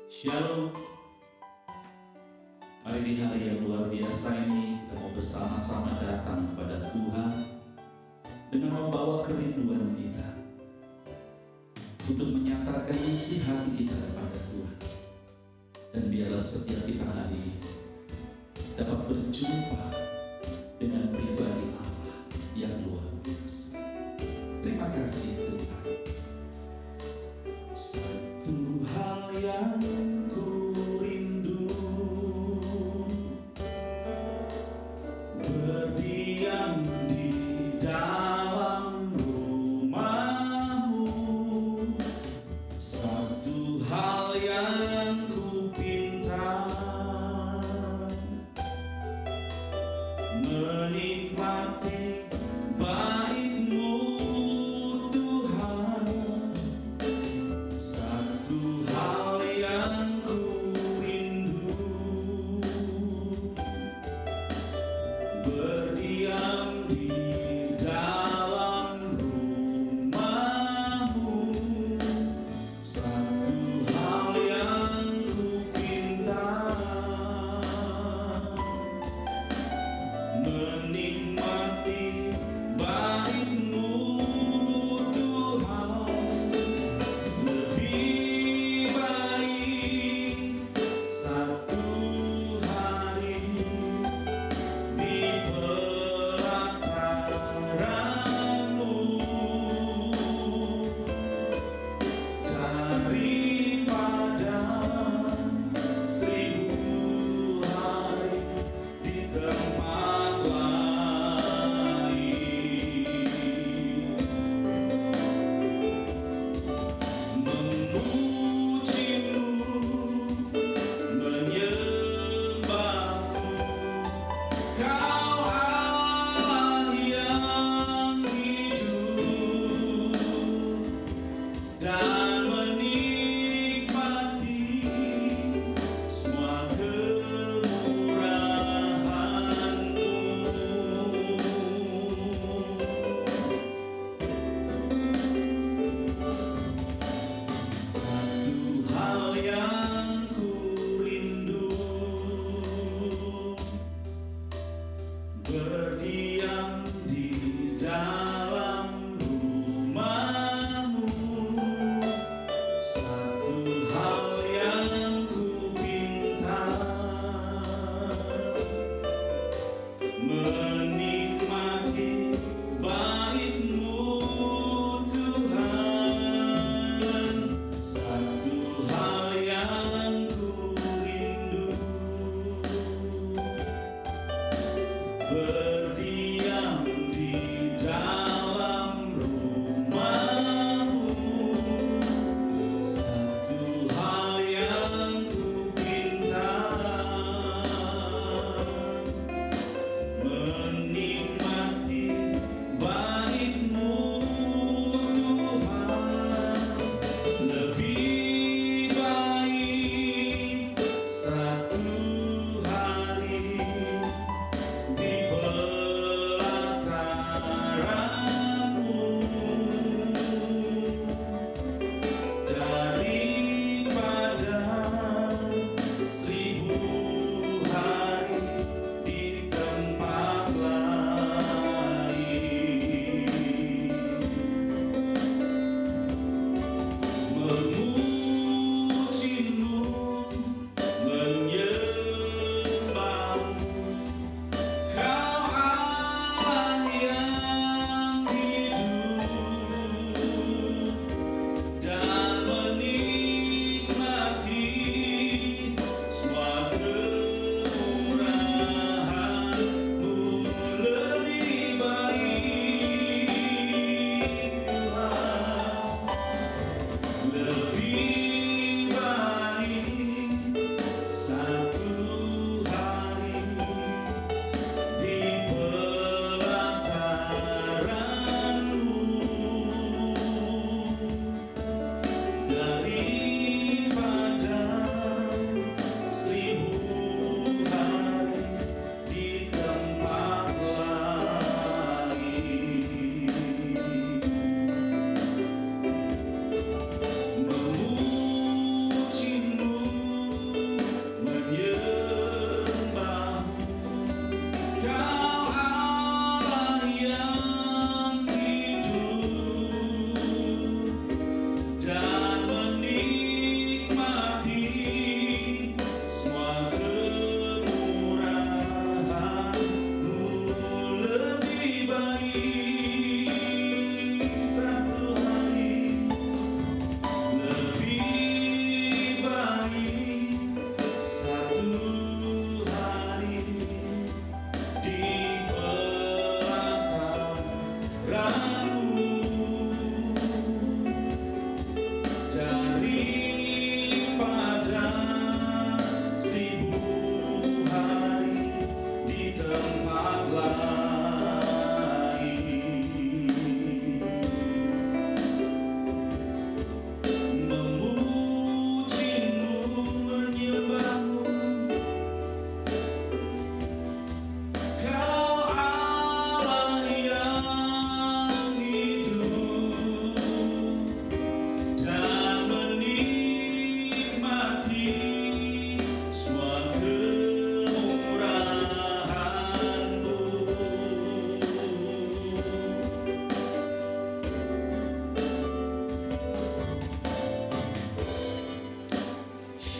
Shalom. Mari di hari yang luar biasa ini kita mau bersama-sama datang kepada Tuhan dengan membawa kerinduan kita untuk menyatakan isi hati kita kepada Tuhan. Dan biarlah setiap kita hari ini dapat berjumpa dengan pribadi Allah yang luar biasa. Terima kasih Tuhan. Satu hal yang ku rindu, berdiam di dalam rumah-Mu. Satu hal yang ku pinta, menikmati bait-Mu Tuhan. Satu hal yang ku rindu, berdiam di dalam rumah-Mu. Satu hal yang ku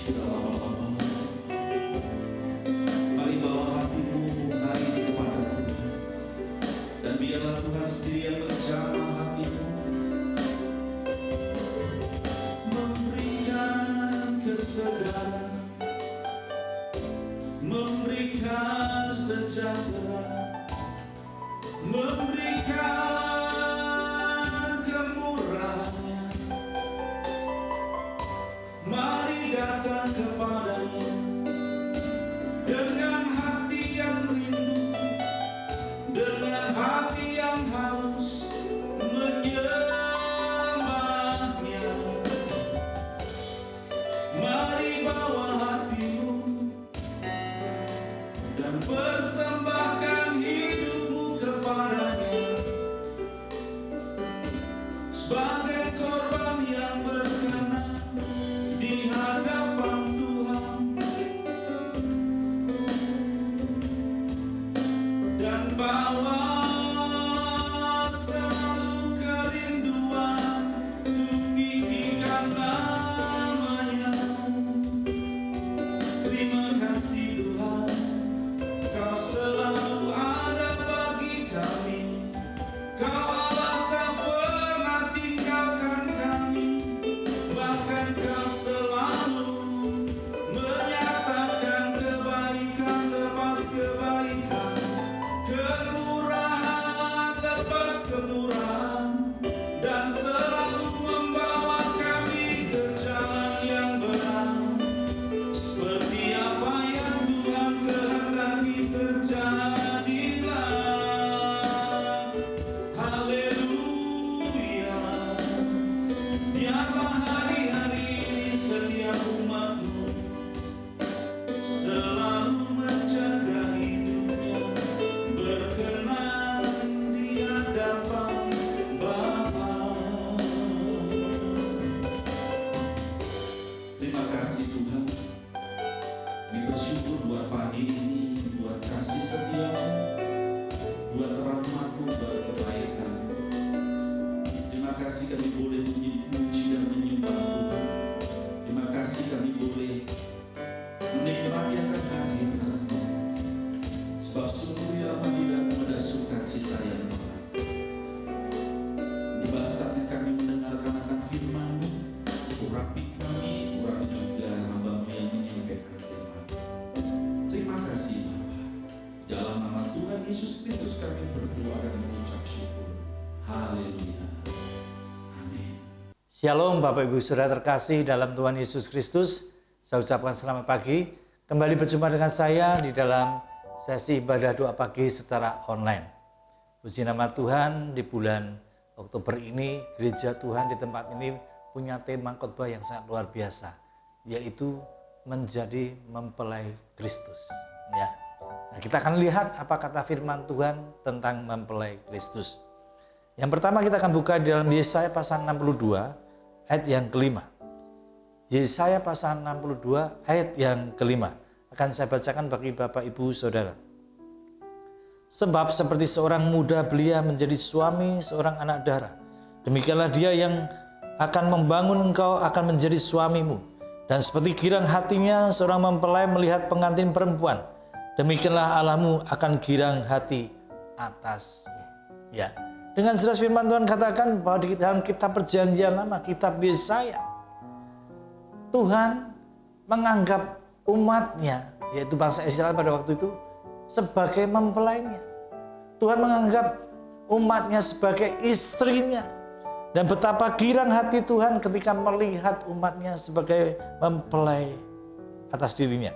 Mari bawa hatimu hari ini kepada Tuhan, dan biarlah Tuhan sendiri yang menjamah hatimu, memberikan kesegaran, memberikan sejahtera, memberikan kemurahannya. Mari datang kepadanya dengan hati yang rindu, dengan hati yang haus menyembahnya. Mari bawa hatimu dan persembahkan hidupmu kepadanya sebagai korban yang berkenan di hadapan Tuhan, dan bawa selalu kerinduan untuk tinggikan namanya. Terima kasih Tuhan, Kau selalu ada bagi kami. Kau Allah tak pernah tinggalkan kami, bahkan Kau selalu menyatakan kebaikan lepas kebaikan, kemurahan lepas kemurahan, dan selalu membawa kami ke jalan yang benar, seperti apa yang Tuhan kehendaki terjadilah. Haleluya. Biarlah hari-hari ini setiap umat-Mu selalu menjaga hidupnya berkenan di hadapan Bapa. Terima kasih Tuhan, kami bersyukur buat pagi ini, buat kasih setia-Mu, buat rahmat-Mu, buat kebaikan. Terima kasih kami boleh memuji dan menyembah Tuhan. Terima kasih kami boleh menikmati akan hadirat-Mu, sebab sungguh di dalam hadirat-Mu ada sukacita yang besar. Tiba saatnya kami mendengarkan akan firman-Mu, urapi kami, urapi juga hamba-Mu yang menyampaikan firman. Terima kasih Bapa. Dalam nama Tuhan Yesus Kristus kami berdoa dan mengucap syukur. Haleluya. Amin. Shalom Bapak Ibu Saudara terkasih dalam Tuhan Yesus Kristus. Saya ucapkan selamat pagi. Kembali berjumpa dengan saya di dalam sesi ibadah doa pagi secara online. Puji nama Tuhan, di bulan Oktober ini gereja Tuhan di tempat ini punya tema khotbah yang sangat luar biasa, yaitu menjadi mempelai Kristus. Ya. Nah, kita akan lihat apa kata firman Tuhan tentang mempelai Kristus. Yang pertama kita akan buka di dalam Yesaya pasal 62 ayat yang kelima. Yesaya pasal 62 ayat yang kelima. Akan saya bacakan bagi Bapak Ibu Saudara. Sebab seperti seorang muda belia menjadi suami seorang anak darah, demikianlah dia yang akan membangun engkau akan menjadi suamimu. Dan seperti girang hatinya seorang mempelai melihat pengantin perempuan, demikianlah Allahmu akan girang hati atasmu. Ya. Dengan jelas firman Tuhan katakan bahwa di dalam kitab perjanjian lama, kitab Yesaya, Tuhan menganggap umatnya, yaitu bangsa Israel pada waktu itu, sebagai mempelainya. Tuhan menganggap umatnya sebagai istrinya. Dan betapa girang hati Tuhan ketika melihat umatnya sebagai mempelai atas dirinya.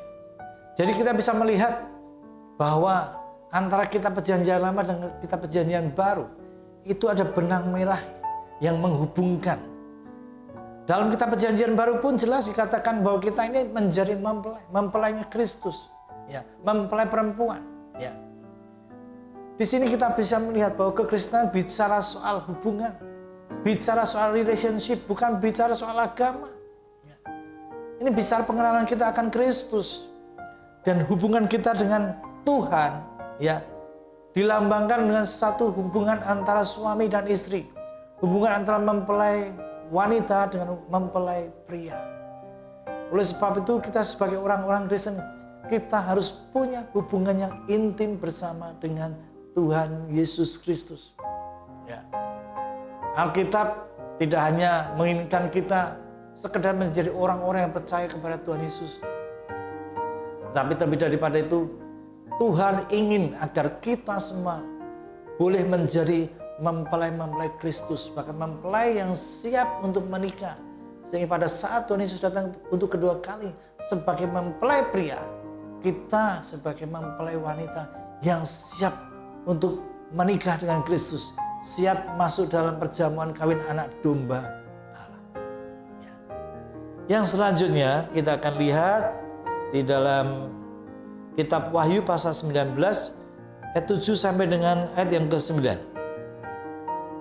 Jadi kita bisa melihat bahwa antara kitab perjanjian lama dan kitab perjanjian baru, itu ada benang merah yang menghubungkan. Dalam kitab perjanjian baru pun jelas dikatakan bahwa kita ini menjadi mempelainya Kristus, ya, mempelai perempuan, ya. Di sini kita bisa melihat bahwa kekristenan bicara soal hubungan, bicara soal relationship, bukan bicara soal agama. Ya. Ini bicara pengenalan kita akan Kristus dan hubungan kita dengan Tuhan, ya, dilambangkan dengan satu hubungan antara suami dan istri, hubungan antara mempelai wanita dengan mempelai pria. Oleh sebab itu kita sebagai orang-orang Kristen, kita harus punya hubungan yang intim bersama dengan Tuhan Yesus Kristus. Ya. Alkitab tidak hanya menginginkan kita sekedar menjadi orang-orang yang percaya kepada Tuhan Yesus. Tapi terlebih daripada itu, Tuhan ingin agar kita semua boleh menjadi mempelai-mempelai Kristus, bahkan mempelai yang siap untuk menikah. Sehingga pada saat Tuhan Yesus datang untuk kedua kali sebagai mempelai pria, kita sebagai mempelai wanita yang siap untuk menikah dengan Kristus, siap masuk dalam perjamuan kawin anak domba Allah. Ya. Yang selanjutnya kita akan lihat di dalam kitab Wahyu pasal 19 ayat 7 sampai dengan ayat yang ke-9.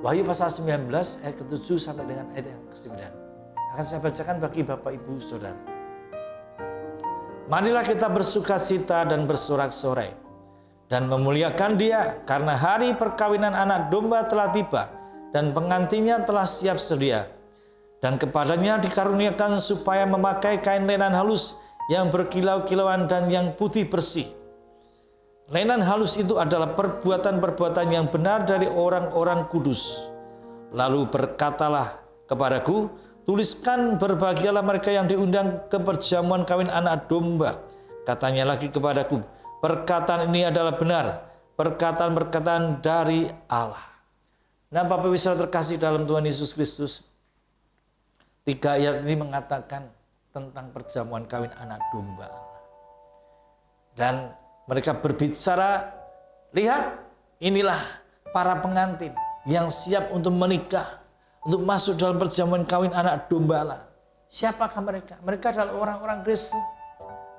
Wahyu pasal 19 ayat ke-7 sampai dengan ayat yang ke-9. Akan saya bacakan bagi Bapak Ibu Saudara. Marilah kita bersukacita dan bersorak-sorai dan memuliakan Dia, karena hari perkawinan anak domba telah tiba dan pengantinnya telah siap sedia. Dan kepadanya dikaruniakan supaya memakai kain lenan halus yang berkilau-kilauan dan yang putih bersih. Lenan halus itu adalah perbuatan-perbuatan yang benar dari orang-orang kudus. Lalu berkatalah kepadaku, tuliskan, berbahagialah mereka yang diundang ke perjamuan kawin anak domba. Katanya lagi kepadaku, perkataan ini adalah benar, perkataan-perkataan dari Allah. Nah, Bapak Ibu Saudara terkasih dalam Tuhan Yesus Kristus, 3 ayat ini mengatakan tentang perjamuan kawin anak domba Allah. Dan mereka berbicara, lihat, inilah para pengantin yang siap untuk menikah, untuk masuk dalam perjamuan kawin anak domba Allah. Siapakah mereka? Mereka adalah orang-orang Kristen.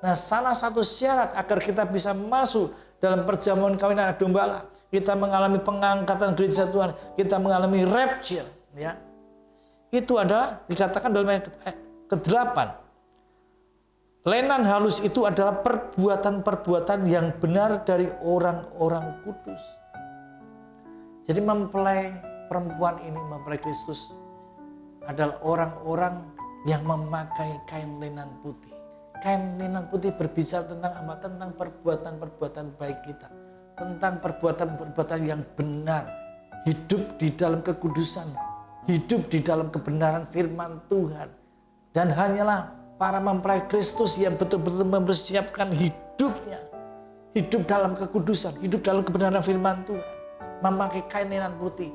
Nah, salah satu syarat agar kita bisa masuk dalam perjamuan kawin anak domba Allah, kita mengalami pengangkatan gereja Tuhan, kita mengalami rapture, ya. Itu adalah dikatakan dalam ayat ke-8. Lenan halus itu adalah perbuatan-perbuatan yang benar dari orang-orang kudus. Jadi mempelai perempuan ini, mempelai Kristus, adalah orang-orang yang memakai kain lenan putih. Kain lenan putih berbicara tentang apa? Tentang perbuatan-perbuatan baik kita. Tentang perbuatan-perbuatan yang benar. Hidup di dalam kekudusan. Hidup di dalam kebenaran firman Tuhan. Dan hanyalah para mempelai Kristus yang betul-betul mempersiapkan hidupnya. Hidup dalam kekudusan. Hidup dalam kebenaran firman Tuhan. Memakai kain lenan putih.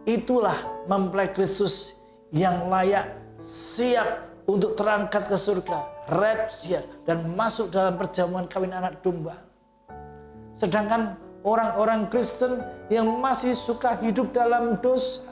Itulah mempelai Kristus yang layak, siap untuk terangkat ke surga, rapture, dan masuk dalam perjamuan kawin anak domba. Sedangkan orang-orang Kristen yang masih suka hidup dalam dosa,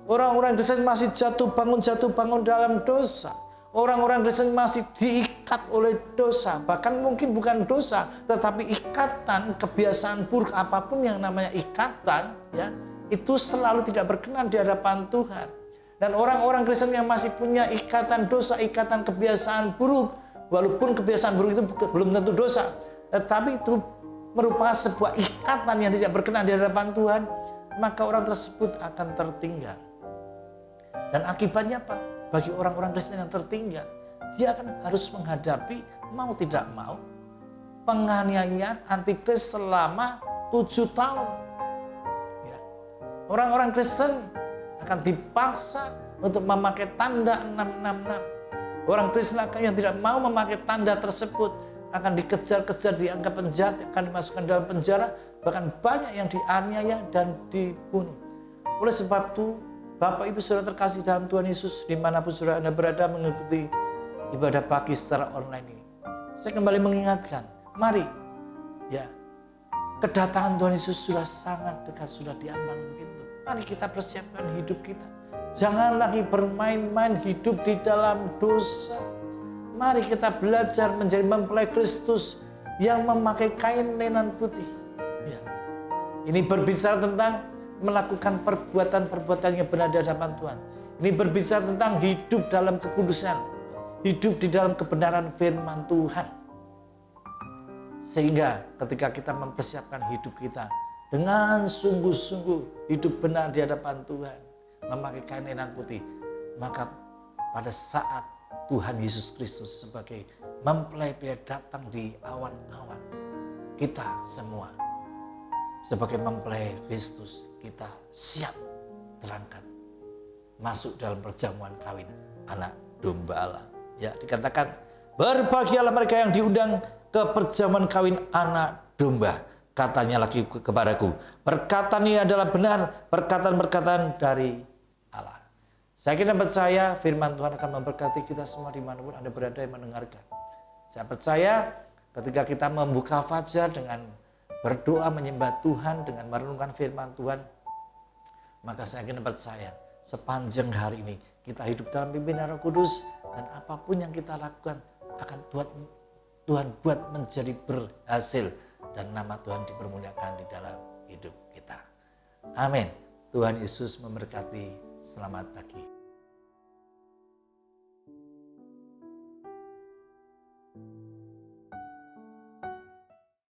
orang-orang Kristen masih jatuh bangun dalam dosa, orang-orang Kristen masih diikat oleh dosa, bahkan mungkin bukan dosa, tetapi ikatan, kebiasaan buruk, apapun yang namanya ikatan, ya, itu selalu tidak berkenan di hadapan Tuhan. Dan orang-orang Kristen yang masih punya ikatan dosa, ikatan kebiasaan buruk, walaupun kebiasaan buruk itu belum tentu dosa, tetapi itu merupakan sebuah ikatan yang tidak berkenan di hadapan Tuhan, maka orang tersebut akan tertinggal. Dan akibatnya apa? Bagi orang-orang Kristen yang tertinggal, dia akan harus menghadapi, mau tidak mau, penganiayaan antikris selama 7 tahun. Ya. Orang-orang Kristen akan dipaksa untuk memakai tanda 666. Orang Kristen yang tidak mau memakai tanda tersebut akan dikejar-kejar, dianggap penjahat, akan dimasukkan dalam penjara, bahkan banyak yang dianiaya dan dibunuh. Oleh sebab itu, Bapak Ibu Saudara terkasih dalam Tuhan Yesus, dimanapun saudara Anda berada mengikuti ibadah pagi secara online ini, saya kembali mengingatkan, mari, ya, kedatangan Tuhan Yesus sudah sangat dekat, sudah diambang pintu. Mari kita persiapkan hidup kita. Jangan lagi bermain-main hidup di dalam dosa. Mari kita belajar menjadi mempelai Kristus yang memakai kain lenan putih. Ya. Ini berbicara tentang melakukan perbuatan-perbuatan yang benar di hadapan Tuhan. Ini berbicara tentang hidup dalam kekudusan. Hidup di dalam kebenaran firman Tuhan. Sehingga ketika kita mempersiapkan hidup kita dengan sungguh-sungguh hidup benar di hadapan Tuhan, memakai kain lenan putih, maka pada saat Tuhan Yesus Kristus sebagai mempelai pria datang di awan-awan. Kita semua sebagai mempelai Kristus, kita siap terangkat masuk dalam perjamuan kawin anak domba Allah. Ya, dikatakan berbahagialah mereka yang diundang ke perjamuan kawin anak domba. Katanya lagi kepadaku, perkataan ini adalah benar, perkataan-perkataan dari Allah. Saya kira percaya firman Tuhan akan memberkati kita semua dimanapun Anda berada yang mendengarkan. Saya percaya ketika kita membuka fajar dengan berdoa menyembah Tuhan, dengan merenungkan firman Tuhan, maka saya kira percaya sepanjang hari ini kita hidup dalam pimpinan Roh Kudus, dan apapun yang kita lakukan akan Tuhan buat menjadi berhasil, dan nama Tuhan dipermuliakan di dalam hidup kita. Amin. Tuhan Yesus memberkati. Selamat pagi.